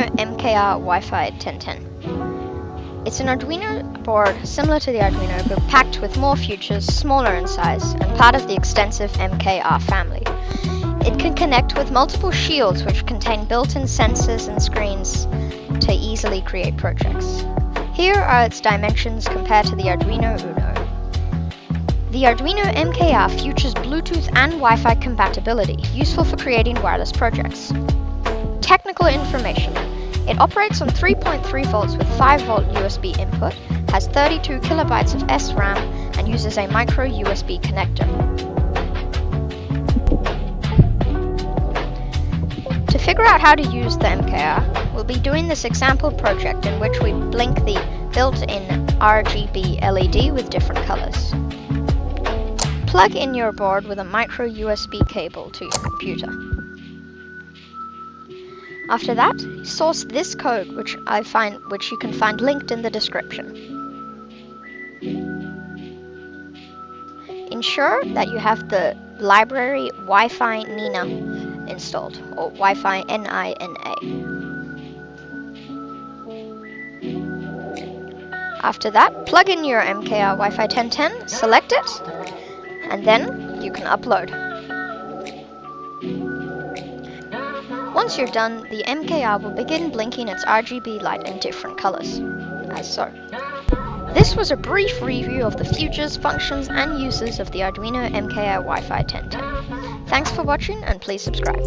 Arduino MKR Wifi 1010. It's an Arduino board similar to the Arduino but packed with more features, smaller in size, and part of the extensive MKR family. It can connect with multiple shields which contain built-in sensors and screens to easily create projects. Here are its dimensions compared to the Arduino Uno. The Arduino MKR features Bluetooth and Wi-Fi compatibility, useful for creating wireless projects. Technical information. It operates on 3.3 volts with 5 volt USB input, has 32 kilobytes of SRAM, and uses a micro USB connector. To figure out how to use the MKR, we'll be doing this example project in which we blink the built-in RGB LED with different colors. Plug in your board with a micro USB cable to your computer. After that, source this code which you can find linked in the description. Ensure that you have the library Wi-Fi Nina installed, or Wi-Fi NINA. After that, plug in your MKR Wi-Fi 1010, select it, and then you can upload. Once you're done, the MKR will begin blinking its RGB light in different colors, as so. This was a brief review of the features, functions, and uses of the Arduino MKR Wi-Fi 1010. Thanks for watching, and please subscribe.